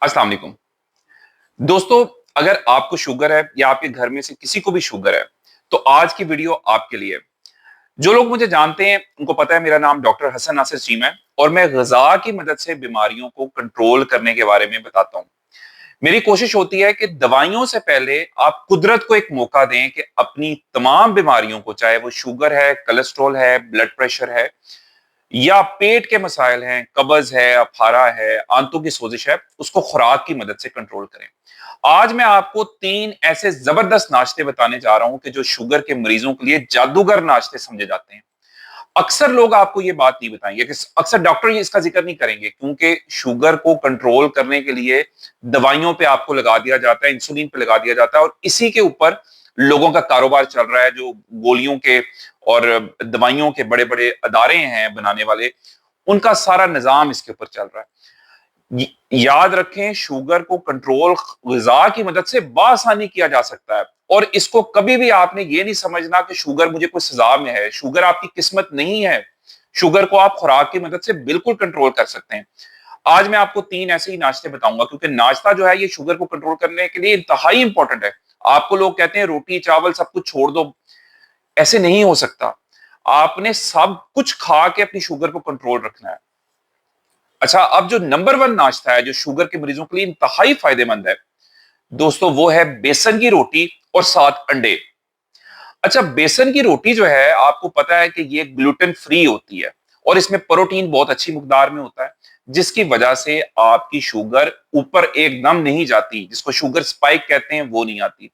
अस्सलाम वालेकुम दोस्तों। अगर आपको शुगर है या आपके घर में से किसी को भी शुगर है तो आज की वीडियो आपके लिए है। जो लोग मुझे जानते हैं उनको पता है मेरा नाम डॉक्टर हसन नासिर चीम है और मैं ग़िज़ा की मदद से बीमारियों को कंट्रोल करने के बारे में बताता हूं। मेरी कोशिश होती है कि दवाइयों से पहले आप कुदरत को एक मौका दें कि अपनी तमाम बीमारियों को, चाहे वो शुगर है, कोलेस्ट्रॉल है, ब्लड प्रेशर है या पेट के मसाइल हैं, कब्ज है, अफारा है, आंतों की सोजिश है, उसको खुराक की मदद से कंट्रोल करें। आज मैं आपको 3 ऐसे जबरदस्त नाश्ते बताने जा रहा हूं कि जो शुगर के मरीजों के लिए जादूगर नाश्ते समझे जाते हैं। अक्सर लोग आपको ये बात नहीं बताएंगे कि अक्सर डॉक्टर ये इसका जिक्र नहीं करेंगे क्योंकि शुगर को कंट्रोल करने के लिए दवाइयों पे आपको लगा दिया जाता है, इंसुलिन पे लगा दिया जाता है और इसी के ऊपर लोगों का कारोबार चल रहा है। जो गोलियों के और दवाइयों के बड़े-बड़े अदारे हैं बनाने वाले, उनका सारा निजाम इसके ऊपर चल रहा है। याद रखें, शुगर को कंट्रोल ग़िज़ा की मदद से बआसानी किया जा सकता है और इसको कभी भी आपने ये नहीं समझना कि शुगर मुझे कोई सजा में है। शुगर आपकी किस्मत नहीं है। शुगर को आप खुराक की मदद से बिल्कुल कंट्रोल कर सकते हैं। आज मैं आपको 3 ऐसे ही नाश्ते बताऊंगा क्योंकि नाश्ता जो है ये शुगर को कंट्रोल करने के लिए इंतहाई इंपॉर्टेंट है। आपको लोग कहते हैं रोटी चावल सब कुछ छोड़ दो, ऐसे नहीं हो सकता। आपने सब कुछ खा के अपनी शुगर को कंट्रोल रखना है। अच्छा, अब जो नंबर 1 नाश्ता है जो शुगर के मरीजों के लिए इंतहाई फायदेमंद है दोस्तों, वो है बेसन की रोटी और साथ अंडे। अच्छा, बेसन की रोटी जो है आपको पता है कि ये ग्लूटेन फ्री होती है और इसमें प्रोटीन बहुत अच्छी मिकदार में होता है, जिसकी वजह से आपकी शुगर ऊपर एकदम नहीं जाती, जिसको शुगर स्पाइक कहते हैं, वो नहीं आती।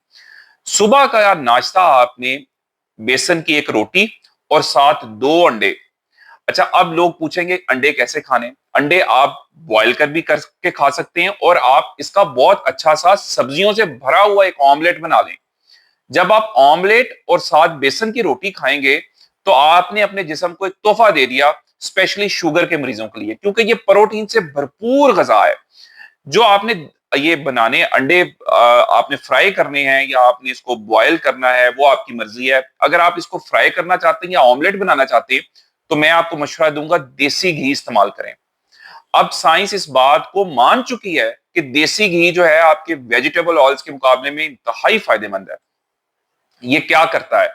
सुबह का नाश्ता आपने बेसन की एक रोटी और साथ 2 अंडे। अच्छा, अब लोग पूछेंगे अंडे कैसे खाने? अंडे आप बॉयल कर भी करके खा सकते हैं और आप इसका बहुत अच्छा सा सब्जियों से भरा हुआ एक ऑमलेट बना लें। जब आप ऑमलेट और साथ बेसन की रोटी खाएंगे तो आपने अपने जिस्म को एक तोहफा दे दिया, स्पेशली शुगर के मरीजों के लिए, क्योंकि ये प्रोटीन से भरपूर ग़िज़ा है। जो आपने ये बनाने अंडे आपने फ्राई करने हैं या आपने इसको बॉयल करना है, वो आपकी मर्जी है। अगर आप इसको फ्राई करना चाहते हैं या ऑमलेट बनाना चाहते हैं तो मैं आपको मशवरा दूंगा देसी घी इस्तेमाल करें। अब साइंस इस बात को मान चुकी है कि देसी घी जो है आपके वेजिटेबल ऑयल्स के मुकाबले में इंतहाई फायदेमंद है। ये क्या करता है?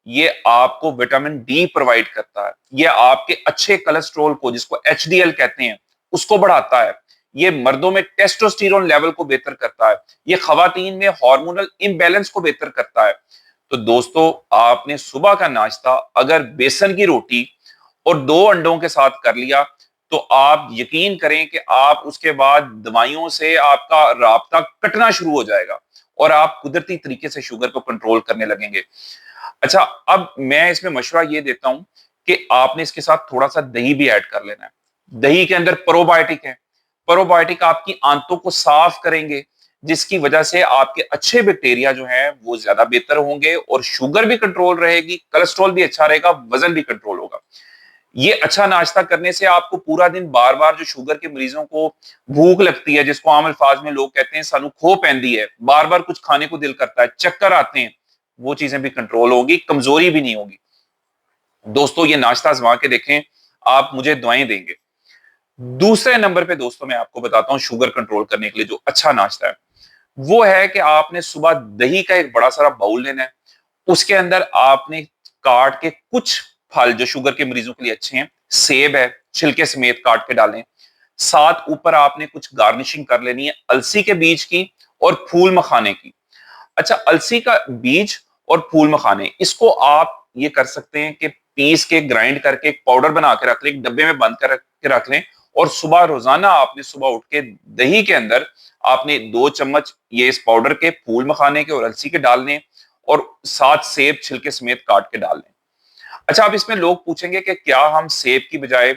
ये आपको विटामिन डी प्रोवाइड करता है। ये आपके अच्छे कोलेस्ट्रॉल को, जिसको एचडीएल कहते हैं, उसको बढ़ाता है। ये मर्दों में टेस्टोस्टेरोन लेवल को बेहतर करता है। ये खवातीन में हार्मोनल इम्बैलेंस को बेहतर करता है। तो दोस्तों, आपने सुबह का नाश्ता अगर बेसन की रोटी और 2 अंडों के साथ कर लिया तो आप यकीन करें कि आप उसके बाद दवाइयों से आपका राब्ता कटना शुरू हो जाएगा और आप कुदरती तरीके से शुगर को कंट्रोल करने लगेंगे। अच्छा, अब मैं इसमें मशवरा ये देता हूं कि आपने इसके साथ थोड़ा सा दही भी ऐड कर लेना है। दही के अंदर प्रोबायोटिक है। प्रोबायोटिक आपकी आंतों को साफ करेंगे, जिसकी वजह से आपके अच्छे बैक्टीरिया जो हैं वो ज्यादा बेहतर होंगे और शुगर भी कंट्रोल रहेगी, कोलेस्ट्रॉल भी अच्छा रहेगा, वजन भी कंट्रोल होगा। ये अच्छा नाश्ता करने से आपको पूरा दिन बार बार जो शुगर के मरीजों को भूख लगती है, जिसको आम अल्फाज में लोग कहते हैं सानू खो पैंदी है, बार बार कुछ खाने को दिल करता है, चक्कर आते हैं, वो चीजें भी कंट्रोल होगी, कमजोरी भी नहीं होगी। दोस्तों, ये नाश्ता आजमा के देखें, आप मुझे दुआएं देंगे। दूसरे नंबर पे दोस्तों मैं आपको बताता हूं शुगर कंट्रोल करने के लिए जो अच्छा नाश्ता है, वो है कि आपने सुबह दही का एक बड़ा सारा बाउल लेना है। उसके अंदर आपने काट के कुछ फल जो शुगर के मरीजों के लिए अच्छे हैं, सेब है, छिलके समेत काट के डालें। साथ ऊपर आपने कुछ गार्निशिंग कर लेनी है अलसी के बीज की और फूल मखाने की। अच्छा, अलसी का बीज और फूल मखाने, इसको आप ये कर सकते हैं कि पीस के ग्राइंड करके एक पाउडर बना के रख लें, एक डब्बे में बंद कर के रख लें और सुबह रोजाना आपने सुबह उठ के दही के अंदर आपने 2 चम्मच ये इस पाउडर के फूल मखाने के और अलसी के डालने और साथ सेब छिलके समेत काट के डाल लें। अच्छा, अब इसमें लोग पूछेंगे कि क्या हम सेब की बजाय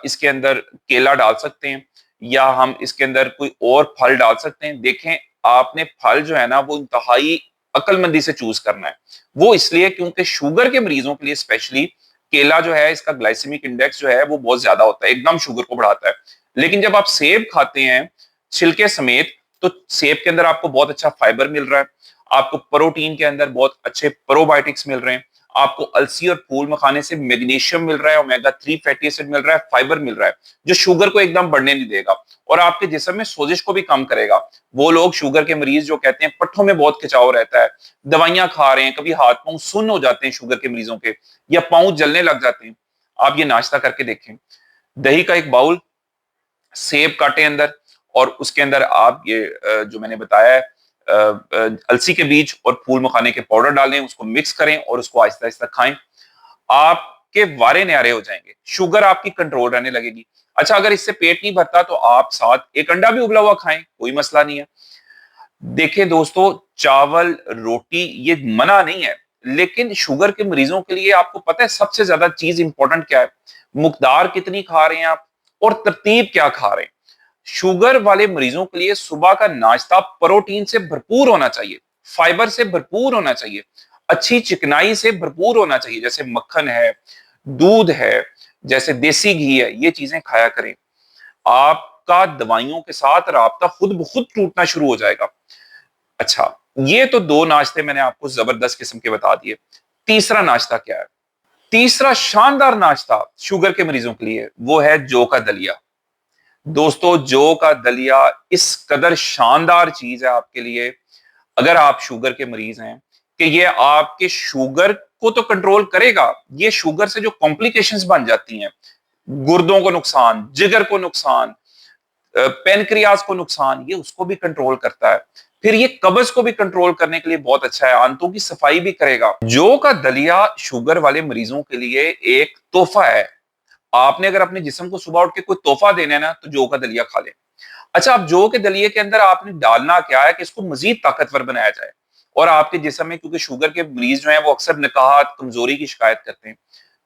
इसके अंदर केला डाल सकते हैं या हम इसके अंदर कोई और फल डाल सकते हैं? देखें, आपने फल जो है ना वो इंतहाई अक्लमंदी से चूज करना है। वो इसलिए क्योंकि शुगर के मरीजों के लिए स्पेशली केला जो है, इसका ग्लाइसेमिक इंडेक्स जो है वो बहुत ज्यादा होता है, एकदम शुगर को बढ़ाता है। लेकिन जब आप सेब खाते हैं छिलके समेत, तो सेब के अंदर आपको बहुत अच्छा फाइबर मिल रहा है, आपको प्रोटीन के अंदर बहुत अच्छे प्रोबायोटिक्स मिल रहे हैं, आपको अलसी और फूल मखाने से मैग्नीशियम मिल रहा है, ओमेगा 3 फैटी एसिड मिल रहा है, फाइबर मिल रहा है, जो शुगर को एकदम बढ़ने नहीं देगा और आपके जिस्म में सोजिश को भी कम करेगा। वो लोग शुगर के मरीज जो कहते हैं पट्ठों में बहुत खिंचाव रहता है, दवाइयां खा रहे हैं, कभी हाथ पांव सुन्न हो जाते हैं शुगर के मरीजों के, या पांव जलने लग जाते हैं, आप ये नाश्ता करके देखें। दही का एक बाउल, सेब काटे अंदर, और उसके अंदर आप ये जो मैंने बताया है अलसी के बीज और फूल मखाने के पाउडर डालें, उसको मिक्स करें और उसको आहिस्ता आहिस्ता खाएं। आपके वारे न्यारे हो जाएंगे, शुगर आपकी कंट्रोल रहने लगेगी। अच्छा, अगर इससे पेट नहीं भरता तो आप साथ एक अंडा भी उबला हुआ खाएं, कोई मसला नहीं है। देखिए दोस्तों, चावल रोटी ये मना नहीं है, लेकिन शुगर के मरीजों के लिए आपको पता है सबसे ज्यादा चीज इंपॉर्टेंट क्या है? मुकदार कितनी खा रहे हैं आप, और तरतीब क्या खा रहे हैं। शुगर वाले मरीजों के लिए सुबह का नाश्ता प्रोटीन से भरपूर होना चाहिए, फाइबर से भरपूर होना चाहिए, अच्छी चिकनाई से भरपूर होना चाहिए, जैसे मक्खन है, दूध है, जैसे देसी घी है, ये चीजें खाया करें। आपका दवाइयों के साथ राब्ता खुद ब खुद टूटना शुरू हो जाएगा। अच्छा, ये तो दो नाश्ते मैंने आपको जबरदस्त किस्म के बता दिए। तीसरा नाश्ता क्या है? तीसरा शानदार नाश्ता शुगर के मरीजों के लिए वो है जौ का दलिया। दोस्तों, जौ का दलिया इस कदर शानदार चीज है आपके लिए, अगर आप शुगर के मरीज हैं, कि ये आपके शुगर को तो कंट्रोल करेगा, ये शुगर से जो कॉम्प्लिकेशंस बन जाती हैं, गुर्दों को नुकसान, जिगर को नुकसान, पेनक्रियाज को नुकसान, ये उसको भी कंट्रोल करता है। फिर ये कब्ज को भी कंट्रोल करने के लिए बहुत अच्छा है, आंतों की सफाई भी करेगा। जौ का दलिया शुगर वाले मरीजों के लिए एक तोहफा है। आपने अगर अपने जिस्म को सुबह उठ के कोई तोहफा देना है ना, तो जौ का दलिया खा ले। अच्छा, अब जौ के दलिये के अंदर आपने डालना क्या है कि इसको मजीद ताकतवर बनाया जाए, और आपके जिस्म में, क्योंकि शुगर के मरीज जो हैं वो अक्सर निकाहत, कमजोरी की शिकायत करते हैं,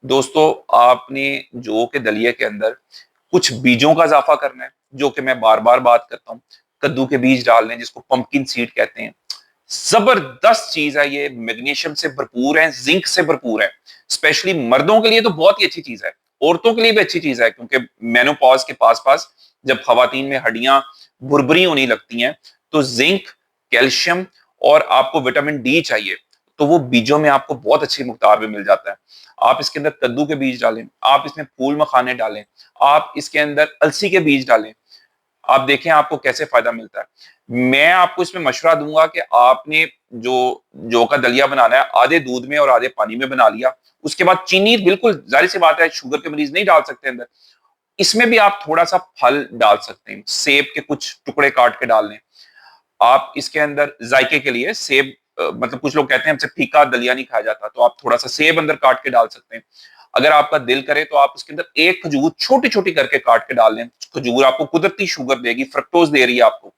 दोस्तों आपने जौ के दलिये के अंदर कुछ बीजों का इजाफा करना है, जो कि मैं बार बार बात करता हूँ। कद्दू के बीज डाल लें, जिसको पंपकिन सीड कहते हैं। जबरदस्त चीज है ये, मैग्नीशियम से भरपूर है, जिंक से भरपूर है। स्पेशली मर्दों के लिए तो बहुत ही अच्छी चीज है, औरतों के लिए भी अच्छी चीज है, क्योंकि मेनोपॉज के पास पास जब खवातीन में हड्डियां भुरभुरी होने लगती हैं, तो जिंक, कैल्शियम और आपको विटामिन डी चाहिए, तो वो बीजों में आपको बहुत अच्छी मुकदार में मिल जाता है। आप इसके अंदर कद्दू के बीज डालें, आप इसमें फूल मखाने डालें, आप इसके अंदर अलसी के बीज डालें, आप देखें आपको कैसे फायदा मिलता है। मैं आपको इसमें मशवरा दूंगा कि आपने जो जौ का दलिया बनाना है, आधे दूध में और आधे पानी में बना लिया। उसके बाद चीनी, बिल्कुल जाहिर सी बात है शुगर के मरीज नहीं डाल सकते अंदर, इसमें भी आप थोड़ा सा फल डाल सकते हैं, सेब के कुछ टुकड़े काट के डाल लें। आप इसके अंदर जायके के लिए सेब, मतलब कुछ लोग कहते हैं हमसे फीका दलिया नहीं खाया जाता, तो आप थोड़ा सा सेब अंदर काट के डाल सकते हैं। अगर आपका दिल करे तो आप उसके अंदर एक खजूर छोटी छोटी करके काट के डाल लें। खजूर आपको कुदरती शुगर देगी, फ्रक्टोज दे रही है आपको।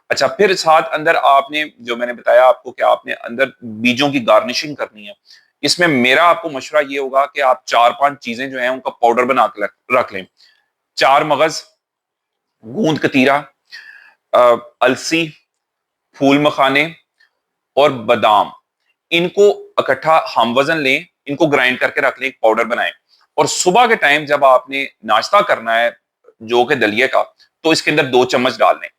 अच्छा, फिर साथ अंदर आपने जो मैंने बताया आपको कि आपने अंदर बीजों की गार्निशिंग करनी है। इसमें मेरा आपको मशवरा ये होगा कि आप 4-5 चीजें जो है उनका पाउडर बना के रख लें। 4 मगज, गूंद कतीरा, अलसी, फूल मखाने और बादाम, इनको इकट्ठा हम वजन लें, इनको ग्राइंड करके रख लें, एक पाउडर बनाएं। और सुबह के टाइम जब आपने नाश्ता करना है जौ के दलिये का, तो इसके अंदर 2 चम्मच डाल लें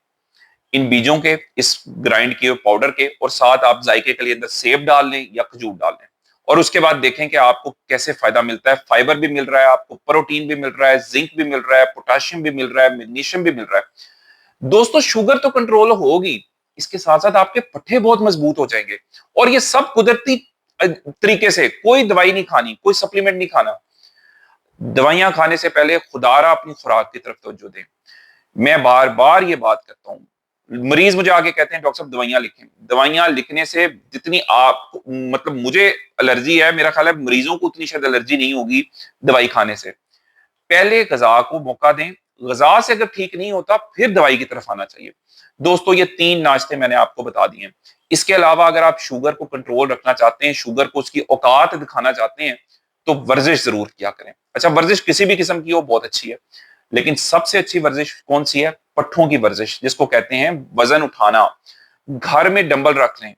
इन बीजों के, इस ग्राइंड किए पाउडर के, और साथ आप जायके के लिए अंदर सेब डाल लें या खजूर डाल लें। और उसके बाद देखें कि आपको कैसे फायदा मिलता है। फाइबर भी मिल रहा है आपको, प्रोटीन भी मिल रहा है, जिंक भी मिल रहा है, पोटाशियम भी मिल रहा है, मैग्नीशियम भी मिल रहा है। दोस्तों, शुगर तो कंट्रोल होगी, इसके साथ साथ आपके पट्टे बहुत मजबूत हो जाएंगे। और ये सब कुदरती तरीके से, कोई दवाई नहीं खानी, कोई सप्लीमेंट नहीं खाना। दवाइयां खाने से पहले खुदारा अपनी खुराक की तरफ तवज्जो दें। मैं बार बार ये बात करता हूं, मरीज मुझे आगे कहते हैं डॉक्टर साहब दवाइयां लिखें। दवाइयां लिखने से जितनी आप, मतलब मुझे एलर्जी है, मेरा ख्याल है मरीजों को उतनी शायद एलर्जी नहीं होगी दवाई खाने से। पहले गजा को मौका दें, गजा से अगर ठीक नहीं होता फिर दवाई की तरफ आना चाहिए। दोस्तों, ये 3 नाश्ते मैंने आपको बता दिए। इसके अलावा अगर आप शुगर को कंट्रोल रखना चाहते हैं, शुगर को उसकी औकात दिखाना चाहते हैं, तो वर्जिश जरूर किया करें। अच्छा, वर्जिश किसी भी किस्म की हो बहुत अच्छी है, लेकिन सबसे अच्छी वर्जिश कौन सी है? पट्ठों की वर्जिश, जिसको कहते हैं वजन उठाना। घर में डंबल रख लें,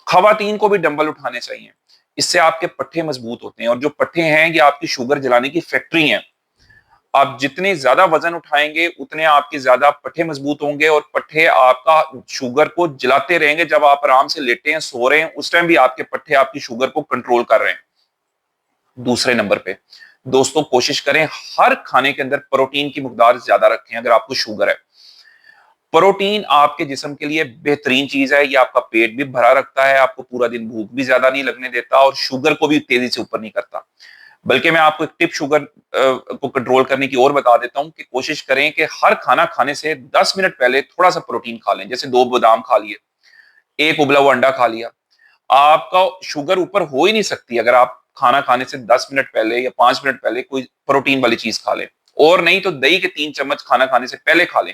खवातीन को भी डंबल उठाने चाहिए, इससे आपके पट्टे मजबूत होते हैं। और जो पट्टे हैं ये आपकी शुगर जलाने की फैक्ट्री है। आप जितने ज्यादा वजन उठाएंगे उतने आपके ज्यादा पट्टे मजबूत होंगे, और पट्टे आपका शुगर को जलाते रहेंगे। जब आप आराम से लेटे हैं, सो रहे हैं, उस टाइम भी आपके पट्टे आपकी शुगर को कंट्रोल कर रहे हैं। दूसरे नंबर पे दोस्तों, कोशिश करें हर खाने के अंदर प्रोटीन की मकदार ज्यादा रखें। अगर आपको शुगर है, प्रोटीन आपके जिस्म के लिए बेहतरीन चीज है। ये आपका पेट भी भरा रखता है, आपको पूरा दिन भूख भी ज्यादा नहीं लगने देता, और शुगर को भी तेजी से ऊपर नहीं करता। बल्कि मैं आपको एक टिप शुगर को कंट्रोल करने की और बता देता हूं कि कोशिश करें कि हर खाना खाने से 10 मिनट पहले थोड़ा सा प्रोटीन खा लें। जैसे 2 बादाम खा लिए, एक उबला हुआ अंडा खा लिया। आपका शुगर ऊपर हो ही नहीं सकती अगर आप खाना खाने से 10 मिनट पहले या 5 मिनट पहले कोई प्रोटीन वाली चीज खा लें। और नहीं तो दही के 3 चम्मच खाना खाने से पहले खा लें,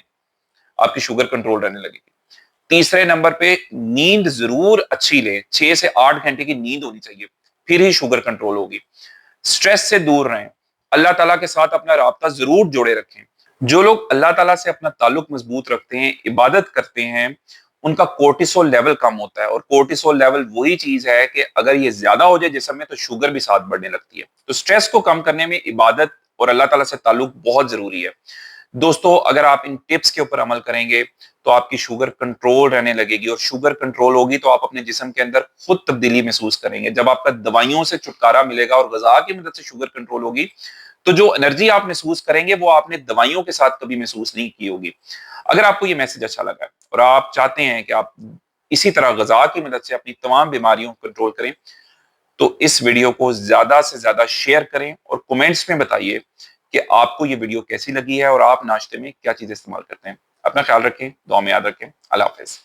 आपकी शुगर कंट्रोल रहने लगेगी। तीसरे नंबर पे, नींद जरूर अच्छी लें। 6 से 8 घंटे की नींद होनी चाहिए, फिर ही शुगर कंट्रोल होगी। स्ट्रेस से दूर रहें। अल्लाह ताला के साथ अपना राब्ता जरूर जोड़े रखें। जो लोग अल्लाह ताला से अपना ताल्लुक मजबूत रखते हैं, इबादत करते हैं, उनका कोर्टिसोल लेवल कम होता है। और कोर्टिसोल लेवल वही चीज है कि अगर ये ज्यादा हो जाए जिस्म में, तो शुगर भी साथ बढ़ने लगती है। तो स्ट्रेस को कम करने में इबादत और अल्लाह ताला से ताल्लुक बहुत जरूरी है। दोस्तों, अगर आप इन टिप्स के ऊपर अमल करेंगे तो आपकी शुगर कंट्रोल रहने लगेगी, और शुगर कंट्रोल होगी तो आप अपने जिस्म के अंदर खुद तब्दीली महसूस करेंगे। जब आपका दवाइयों से छुटकारा मिलेगा और ग़िज़ा की मदद से शुगर कंट्रोल होगी, तो जो एनर्जी आप महसूस करेंगे वो आपने दवाइयों के साथ कभी महसूस नहीं की होगी। अगर आपको ये मैसेज अच्छा लगा है और आप चाहते हैं कि आप इसी तरह ग़िज़ा की मदद से अपनी तमाम बीमारियों को कंट्रोल करें, तो इस वीडियो को ज्यादा से ज्यादा शेयर करें और कमेंट्स में बताइए कि आपको ये वीडियो कैसी लगी है और आप नाश्ते में क्या चीजें इस्तेमाल करते हैं। अपना ख्याल रखें, दुआ में याद रखें। अल्लाह हाफ़िज़।